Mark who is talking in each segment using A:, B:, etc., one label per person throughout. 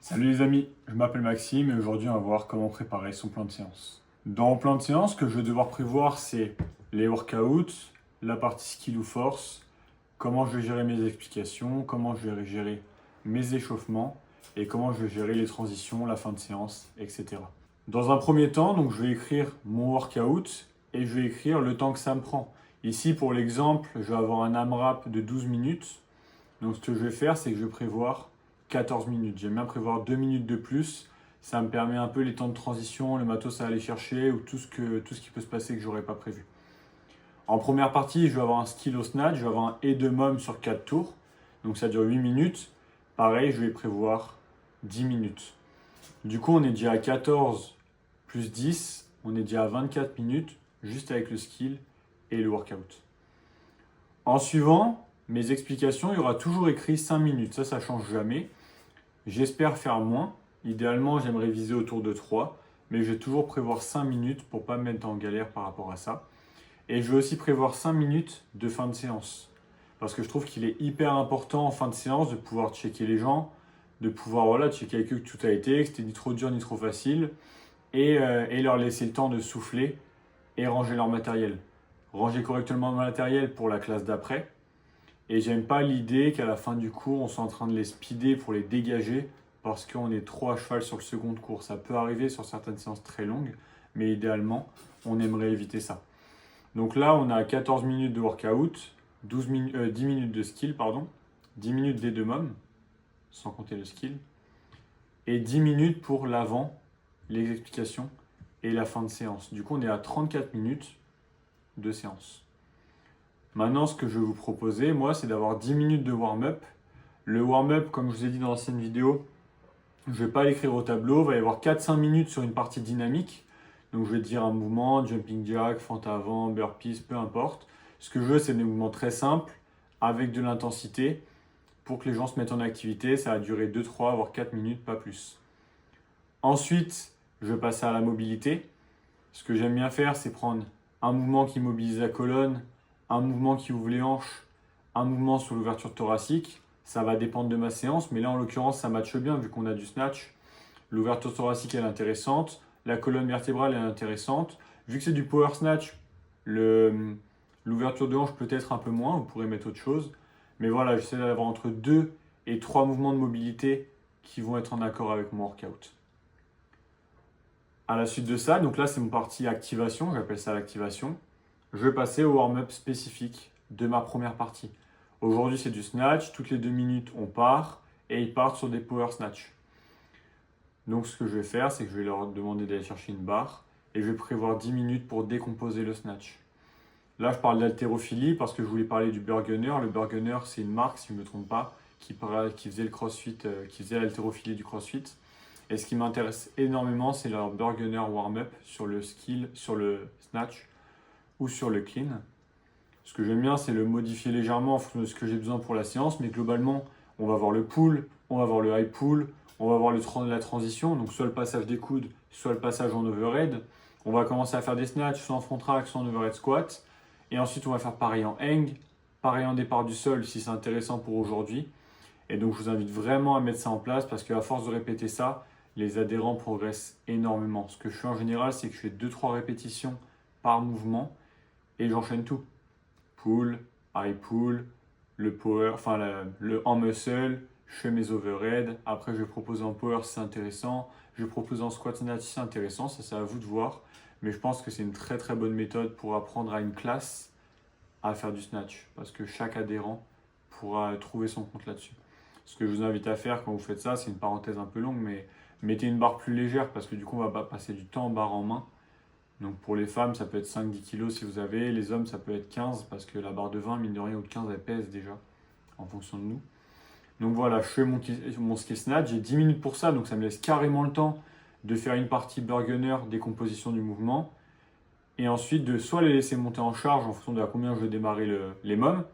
A: Salut les amis, je m'appelle Maxime et aujourd'hui on va voir comment préparer son plan de séance. Dans mon plan de séance, ce que je vais devoir prévoir c'est les workouts, la partie skill ou force, comment je vais gérer mes explications, comment je vais gérer mes échauffements et comment je vais gérer les transitions, la fin de séance, etc. Dans un premier temps, donc, je vais écrire mon workout et je vais écrire le temps que ça me prend. Ici pour l'exemple, je vais avoir un AMRAP de 12 minutes. Donc ce que je vais faire, c'est que je vais prévoir 14 minutes. J'aime bien prévoir 2 minutes de plus. Ça me permet un peu les temps de transition, le matos à aller chercher ou tout ce qui peut se passer que j'aurais pas prévu. En première partie, je vais avoir un skill au snatch, je vais avoir un et de mom sur 4 tours. Donc ça dure 8 minutes. Pareil, je vais prévoir 10 minutes. Du coup, on est déjà à 14 plus 10. On est déjà à 24 minutes juste avec le skill et le workout. En suivant, mes explications, il y aura toujours écrit 5 minutes. Ça change jamais. J'espère faire moins. Idéalement, j'aimerais viser autour de 3. Mais je vais toujours prévoir 5 minutes pour ne pas me mettre en galère par rapport à ça. Et je vais aussi prévoir 5 minutes de fin de séance. Parce que je trouve qu'il est hyper important en fin de séance de pouvoir checker les gens, de pouvoir checker avec eux que tout a été, que c'était ni trop dur ni trop facile, et leur laisser le temps de souffler et ranger leur matériel. Ranger correctement le matériel pour la classe d'après. Et j'aime pas l'idée qu'à la fin du cours, on soit en train de les speeder pour les dégager parce qu'on est trop à cheval sur le second cours. Ça peut arriver sur certaines séances très longues, mais idéalement, on aimerait éviter ça. Donc là, on a 14 minutes de workout, 10 minutes de skill, 10 minutes des deux mômes, sans compter le skill, et 10 minutes pour l'avant, les explications et la fin de séance. Du coup, on est à 34 minutes de séance. Maintenant, ce que je vais vous proposer, moi, c'est d'avoir 10 minutes de warm-up. Le warm-up, comme je vous ai dit dans l'ancienne vidéo, je ne vais pas l'écrire au tableau. Il va y avoir 4-5 minutes sur une partie dynamique. Donc, je vais dire un mouvement, jumping jack, fente avant, burpees, peu importe. Ce que je veux, c'est des mouvements très simples, avec de l'intensité, pour que les gens se mettent en activité. Ça va durer 2, 3, voire 4 minutes, pas plus. Ensuite, je vais passer à la mobilité. Ce que j'aime bien faire, c'est prendre un mouvement qui mobilise la colonne, un mouvement qui ouvre les hanches, un mouvement sur l'ouverture thoracique. Ça va dépendre de ma séance, mais là en l'occurrence ça matche bien vu qu'on a du snatch. L'ouverture thoracique elle est intéressante, la colonne vertébrale elle est intéressante. Vu que c'est du power snatch, l'ouverture de hanche peut-être un peu moins, vous pourrez mettre autre chose. Mais voilà, j'essaie d'avoir entre 2 et 3 mouvements de mobilité qui vont être en accord avec mon workout. À la suite de ça, donc là c'est mon partie activation, j'appelle ça l'activation. Je vais passer au warm-up spécifique de ma première partie. Aujourd'hui c'est du snatch, toutes les 2 minutes on part et ils partent sur des power snatch. Donc ce que je vais faire, c'est que je vais leur demander d'aller chercher une barre et je vais prévoir 10 minutes pour décomposer le snatch. Là je parle d'haltérophilie parce que je voulais parler du Burgener. Le Burgener c'est une marque, si je ne me trompe pas, qui faisait le crossfit, qui faisait l'haltérophilie du crossfit. Et ce qui m'intéresse énormément, c'est leur Burgener warm-up sur le skill, sur le snatch ou sur le clean. Ce que j'aime bien, c'est le modifier légèrement en fonction de ce que j'ai besoin pour la séance, mais globalement, on va voir le pull, on va voir le high pull, on va voir la transition, donc soit le passage des coudes, soit le passage en overhead. On va commencer à faire des snatchs, soit en front rack, soit en overhead squat. Et ensuite, on va faire pareil en hang, pareil en départ du sol si c'est intéressant pour aujourd'hui. Et donc, je vous invite vraiment à mettre ça en place parce qu'à force de répéter ça, les adhérents progressent énormément. Ce que je fais en général, c'est que je fais 2-3 répétitions par mouvement et j'enchaîne tout. Pull, high pull, le power, le en muscle, je fais mes overhead. Après, je vais proposer en power si c'est intéressant. Je vais proposer en squat snatch si c'est intéressant. Ça, c'est à vous de voir. Mais je pense que c'est une très très bonne méthode pour apprendre à une classe à faire du snatch parce que chaque adhérent pourra trouver son compte là-dessus. Ce que je vous invite à faire quand vous faites ça, c'est une parenthèse un peu longue, mais mettez une barre plus légère parce que du coup, on va pas passer du temps en barre en main. Donc pour les femmes, ça peut être 5-10 kg si vous avez. Les hommes, ça peut être 15 parce que la barre de 20, mine de rien, ou de 15, elle pèse déjà en fonction de nous. Donc voilà, je fais mon skill snatch. J'ai 10 minutes pour ça, donc ça me laisse carrément le temps de faire une partie Burgener, décomposition du mouvement. Et ensuite, de soit les laisser monter en charge en fonction de à combien je vais démarrer les mômes,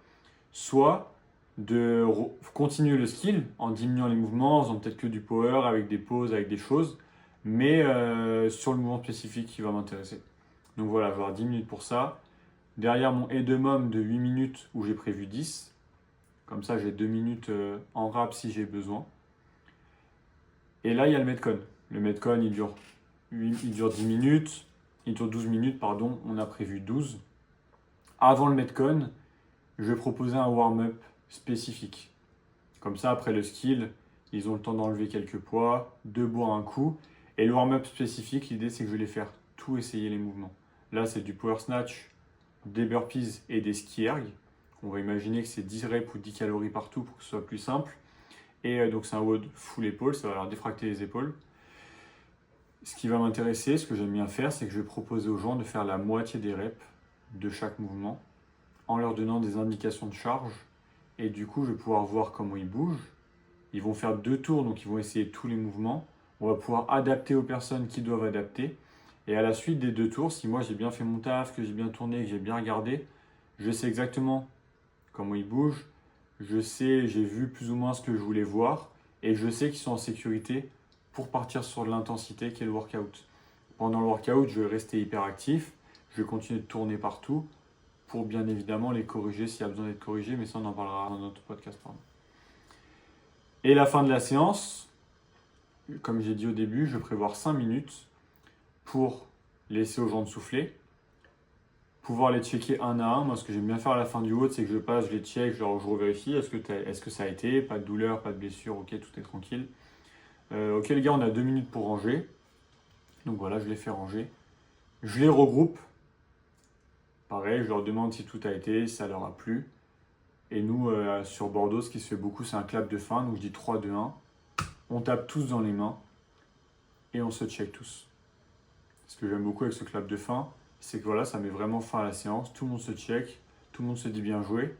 A: soit de continuer le skill en diminuant les mouvements, en faisant peut-être que du power avec des pauses, avec des choses, mais sur le mouvement spécifique qui va m'intéresser. Donc voilà, je vais avoir 10 minutes pour ça. Derrière mon et de mom de 8 minutes où j'ai prévu 10. Comme ça, j'ai 2 minutes en rap si j'ai besoin. Et là, il y a le Metcon. Le Metcon, il dure 10 minutes, il dure 12 minutes, pardon, on a prévu 12. Avant le Metcon, je vais proposer un warm-up spécifique. Comme ça, après le skill, ils ont le temps d'enlever quelques poids, de boire un coup. Et le warm-up spécifique, l'idée c'est que je vais les faire tout essayer les mouvements. Là, c'est du power snatch, des burpees et des ski erg. On va imaginer que c'est 10 reps ou 10 calories partout pour que ce soit plus simple. Et donc c'est un WOD full épaule, ça va leur défracter les épaules. Ce qui va m'intéresser, ce que j'aime bien faire, c'est que je vais proposer aux gens de faire la moitié des reps de chaque mouvement en leur donnant des indications de charge. Et du coup, je vais pouvoir voir comment ils bougent. Ils vont faire 2 tours, donc ils vont essayer tous les mouvements. On va pouvoir adapter aux personnes qui doivent adapter. Et à la suite des 2 tours, si moi j'ai bien fait mon taf, que j'ai bien tourné, que j'ai bien regardé, je sais exactement comment ils bougent. Je sais, j'ai vu plus ou moins ce que je voulais voir. Et je sais qu'ils sont en sécurité pour partir sur de l'intensité qui est le workout. Pendant le workout, je vais rester hyper actif. Je vais continuer de tourner partout pour bien évidemment les corriger s'il y a besoin d'être corrigé. Mais ça, on en parlera dans notre podcast. Pardon. Et la fin de la séance, comme j'ai dit au début, je vais prévoir 5 minutes pour laisser aux gens de souffler, pouvoir les checker un à un. Moi, ce que j'aime bien faire à la fin du WOD, c'est que je passe, je les check, je revérifie. Est-ce que ça a été? Pas de douleur, pas de blessure, ok, tout est tranquille. Ok les gars, on a 2 minutes pour ranger. Donc voilà, je les fais ranger. Je les regroupe. Pareil, je leur demande si tout a été, si ça leur a plu. Et nous, sur Bordeaux, ce qui se fait beaucoup, c'est un clap de fin. Donc je dis 3, 2, 1. On tape tous dans les mains et on se check tous. Ce que j'aime beaucoup avec ce clap de fin, c'est que voilà, ça met vraiment fin à la séance. Tout le monde se check, tout le monde se dit bien joué.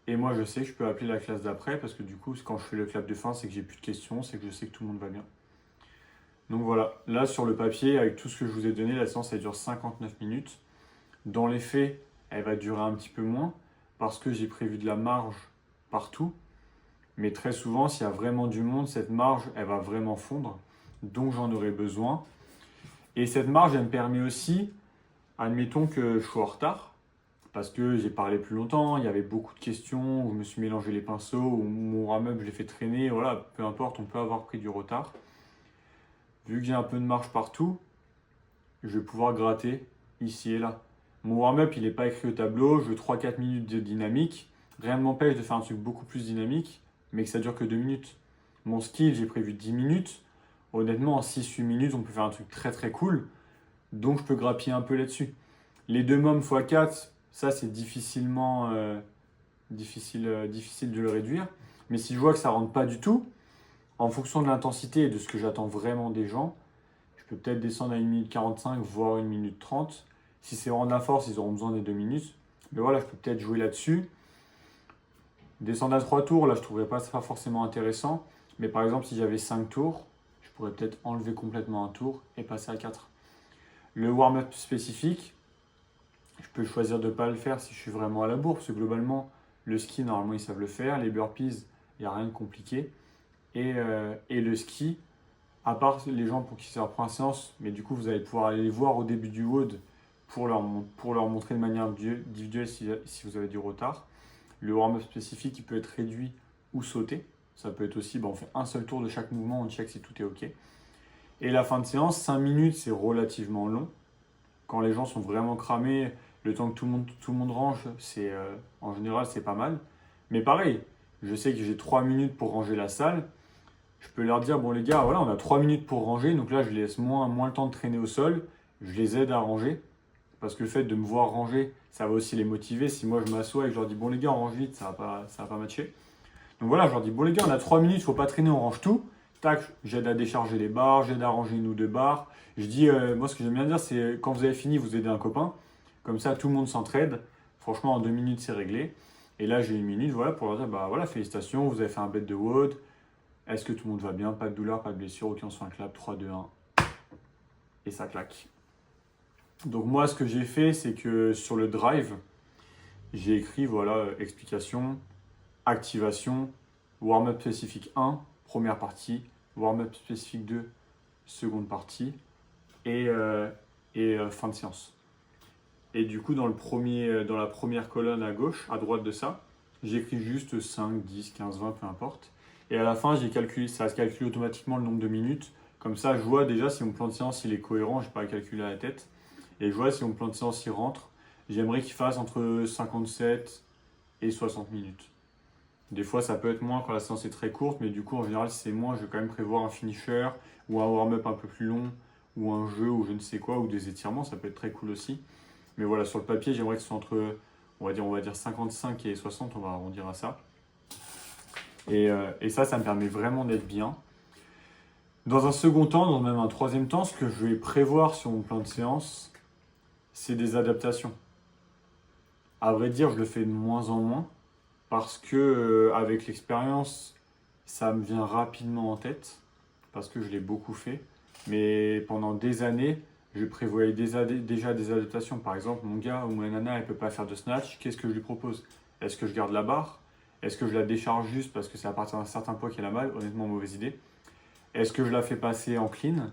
A: Et moi, je sais que je peux appeler la classe d'après parce que du coup, quand je fais le clap de fin, c'est que j'ai plus de questions, c'est que je sais que tout le monde va bien. Donc voilà, là sur le papier, avec tout ce que je vous ai donné, la séance elle dure 59 minutes. Dans les faits, elle va durer un petit peu moins parce que j'ai prévu de la marge partout. Mais très souvent, s'il y a vraiment du monde, cette marge, elle va vraiment fondre. Donc j'en aurai besoin. Et cette marge, elle me permet aussi, admettons que je sois en retard, parce que j'ai parlé plus longtemps, il y avait beaucoup de questions, je me suis mélangé les pinceaux, ou mon warm-up, je l'ai fait traîner, voilà, peu importe, on peut avoir pris du retard. Vu que j'ai un peu de marge partout, je vais pouvoir gratter ici et là. Mon warm-up, il n'est pas écrit au tableau, je veux 3-4 minutes de dynamique. Rien ne m'empêche de faire un truc beaucoup plus dynamique, mais que ça dure que 2 minutes. Mon skill, j'ai prévu 10 minutes. Honnêtement, en 6-8 minutes, on peut faire un truc très très cool. Donc je peux grappiller un peu là-dessus. Les 2 mômes x 4, ça c'est difficilement difficile de le réduire. Mais si je vois que ça rentre pas du tout, en fonction de l'intensité et de ce que j'attends vraiment des gens, je peux peut-être descendre à 1 minute 45, voire 1 minute 30. Si c'est vraiment de la force, ils auront besoin des 2 minutes. Mais voilà, je peux peut-être jouer là-dessus. Descendre à 3 tours, là, je ne trouverais pas ça forcément intéressant. Mais par exemple, si j'avais 5 tours, je pourrais peut-être enlever complètement un tour et passer à 4. Le warm-up spécifique, je peux choisir de ne pas le faire si je suis vraiment à la bourre. Parce que globalement, le ski, normalement, ils savent le faire. Les burpees, il n'y a rien de compliqué. Et le ski, à part les gens pour qui c'est leur première séance, mais du coup, vous allez pouvoir aller les voir au début du WOD pour leur montrer de manière individuelle si vous avez du retard. Le warm-up spécifique, il peut être réduit ou sauté. Ça peut être aussi, on fait un seul tour de chaque mouvement, on check si tout est OK. Et la fin de séance, 5 minutes, c'est relativement long. Quand les gens sont vraiment cramés, le temps que tout le monde range, en général, c'est pas mal. Mais pareil, je sais que j'ai 3 minutes pour ranger la salle. Je peux leur dire, bon les gars, voilà, on a 3 minutes pour ranger, donc là je les laisse moins le temps de traîner au sol, je les aide à ranger, parce que le fait de me voir ranger, ça va aussi les motiver. Si moi je m'assois et que je leur dis, bon les gars, on range vite, ça va pas matcher. Donc voilà, je leur dis, bon les gars, on a 3 minutes, faut pas traîner, on range tout. Tac, j'aide à décharger les barres, j'aide à ranger 1 ou 2 barres. Je dis, moi ce que j'aime bien dire, c'est quand vous avez fini, vous aidez un copain, comme ça tout le monde s'entraide. Franchement, en 2 minutes, c'est réglé. Et là, j'ai 1 minute, voilà, pour leur dire, bah voilà, félicitations, vous avez fait un bête de WOD. Est-ce que tout le monde va bien? Pas de douleur, pas de blessure. Ok, on se fait un clap. 3, 2, 1. Et ça claque. Donc moi, ce que j'ai fait, c'est que sur le drive, j'ai écrit, voilà, explication, activation, warm-up spécifique 1, première partie, warm-up spécifique 2, seconde partie, et fin de séance. Et du coup, dans la première colonne à gauche, à droite de ça, j'écris juste 5, 10, 15, 20, peu importe. Et à la fin, j'ai calculé, ça se calcule automatiquement le nombre de minutes. Comme ça, je vois déjà si mon plan de séance il est cohérent, je n'ai pas à calculer à la tête. Et je vois si mon plan de séance il rentre. J'aimerais qu'il fasse entre 57 et 60 minutes. Des fois, ça peut être moins quand la séance est très courte, mais du coup, en général, si c'est moins, je vais quand même prévoir un finisher ou un warm-up un peu plus long, ou un jeu, ou je ne sais quoi, ou des étirements, ça peut être très cool aussi. Mais voilà, sur le papier, j'aimerais que ce soit entre, on va dire 55 et 60, on va arrondir à ça. Et ça me permet vraiment d'être bien. Dans un second temps, dans même un troisième temps, ce que je vais prévoir sur mon plan de séance, c'est des adaptations. À vrai dire, je le fais de moins en moins parce que avec l'expérience, ça me vient rapidement en tête parce que je l'ai beaucoup fait. Mais pendant des années, je prévoyais déjà des adaptations. Par exemple, mon gars ou ma nana, elle ne peut pas faire de snatch. Qu'est-ce que je lui propose? Est-ce que je garde la barre? Est-ce que je la décharge juste parce que c'est à partir d'un certain poids qu'elle a mal? Honnêtement, mauvaise idée. Est-ce que je la fais passer en clean?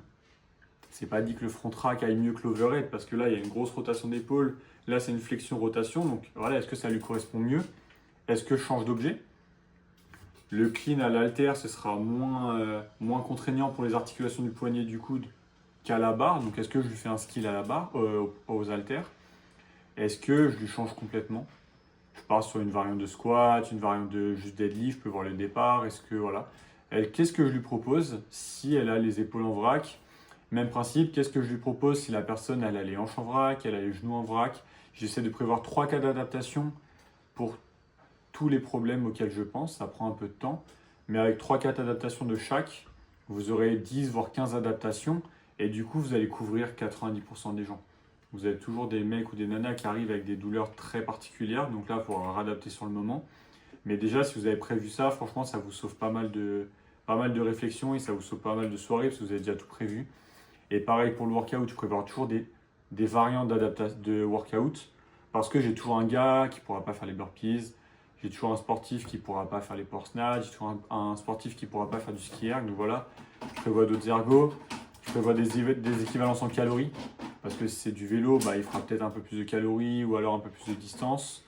A: C'est pas dit que le front rack aille mieux que l'overhead parce que là, il y a une grosse rotation d'épaule. Là, c'est une flexion-rotation. Donc voilà, est-ce que ça lui correspond mieux? Est-ce que je change d'objet? Le clean à l'haltère, ce sera moins contraignant pour les articulations du poignet et du coude qu'à la barre. Donc est-ce que je lui fais un skill à la barre, aux haltères? Est-ce que je lui change complètement? Je pars sur une variante de squat, une variante de juste deadlift, je peux voir le départ. Est-ce que voilà. Qu'est-ce que je lui propose si elle a les épaules en vrac? Même principe, qu'est-ce que je lui propose si la personne elle a les hanches en vrac, elle a les genoux en vrac? J'essaie de prévoir 3 cas d'adaptation pour tous les problèmes auxquels je pense. Ça prend un peu de temps, mais avec 3 cas d'adaptation de chaque, vous aurez 10 voire 15 adaptations et du coup vous allez couvrir 90% des gens. Vous avez toujours des mecs ou des nanas qui arrivent avec des douleurs très particulières, donc là il faudra réadapter sur le moment. Mais déjà, si vous avez prévu ça, franchement, ça vous sauve pas mal de réflexions et ça vous sauve pas mal de soirées parce que vous avez déjà tout prévu. Et pareil pour le workout, je prépare toujours des variantes de workout parce que j'ai toujours un gars qui ne pourra pas faire les burpees, j'ai toujours un sportif qui ne pourra pas faire les power snatch, j'ai toujours un sportif qui ne pourra pas faire du ski erg. Donc voilà, je prévois d'autres ergos, je prévois des équivalences en calories parce que si c'est du vélo, bah, il fera peut-être un peu plus de calories ou alors un peu plus de distance.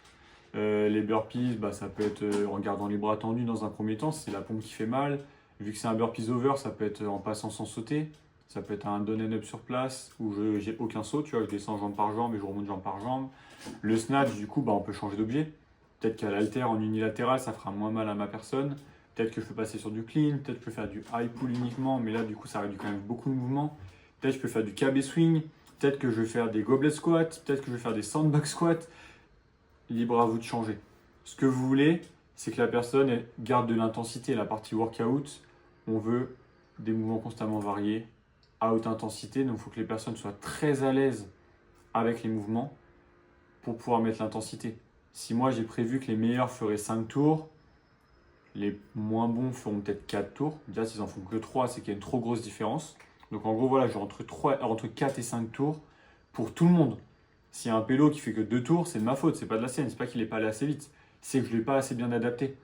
A: Les burpees, bah, ça peut être en gardant les bras tendus dans un premier temps, c'est la pompe qui fait mal. Vu que c'est un burpees over, ça peut être en passant sans sauter. Ça peut être un down and up sur place où je n'ai aucun saut, tu vois, je descends jambe par jambe et je remonte jambe par jambe. Le snatch, du coup, bah, on peut changer d'objet. Peut-être qu'à l'haltère en unilatéral, ça fera moins mal à ma personne. Peut-être que je peux passer sur du clean, peut-être que je peux faire du high pull uniquement, mais là, du coup, ça réduit quand même beaucoup de mouvements. Peut-être que je peux faire du KB swing, peut-être que je vais faire des goblet squats, peut-être que je vais faire des sandbag squats. Libre à vous de changer. Ce que vous voulez, c'est que la personne garde de l'intensité. La partie workout, on veut des mouvements constamment variés, à haute intensité. Donc il faut que les personnes soient très à l'aise avec les mouvements pour pouvoir mettre l'intensité. Si moi j'ai prévu que les meilleurs feraient 5 tours, les moins bons feront peut-être 4 tours. Déjà, s'ils en font que 3, c'est qu'il y a une trop grosse différence. Donc en gros, voilà, j'ai entre 4 et 5 tours pour tout le monde. S'il y a un pélo qui fait que 2 tours, c'est de ma faute, c'est pas de la sienne, c'est pas qu'il n'est pas allé assez vite, c'est que je ne l'ai pas assez bien adapté.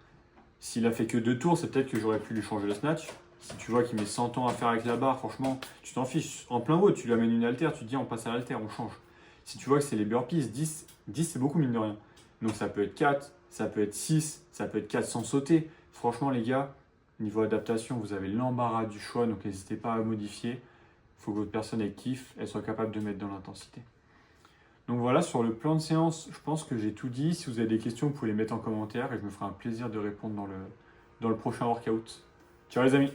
A: S'il a fait que 2 tours, c'est peut-être que j'aurais pu lui changer le snatch. Si tu vois qu'il met 100 ans à faire avec la barre, franchement, tu t'en fiches. En plein haut, tu lui amènes une haltère, tu te dis on passe à l'haltère, on change. Si tu vois que c'est les burpees, 10 c'est beaucoup mine de rien. Donc ça peut être 4, ça peut être 6, ça peut être 4 sans sauter. Franchement les gars, niveau adaptation, vous avez l'embarras du choix, donc n'hésitez pas à modifier. Il faut que votre personne elle kiffe, elle soit capable de mettre dans l'intensité. Donc voilà, sur le plan de séance, je pense que j'ai tout dit. Si vous avez des questions, vous pouvez les mettre en commentaire et je me ferai un plaisir de répondre dans le prochain workout. Ciao les amis!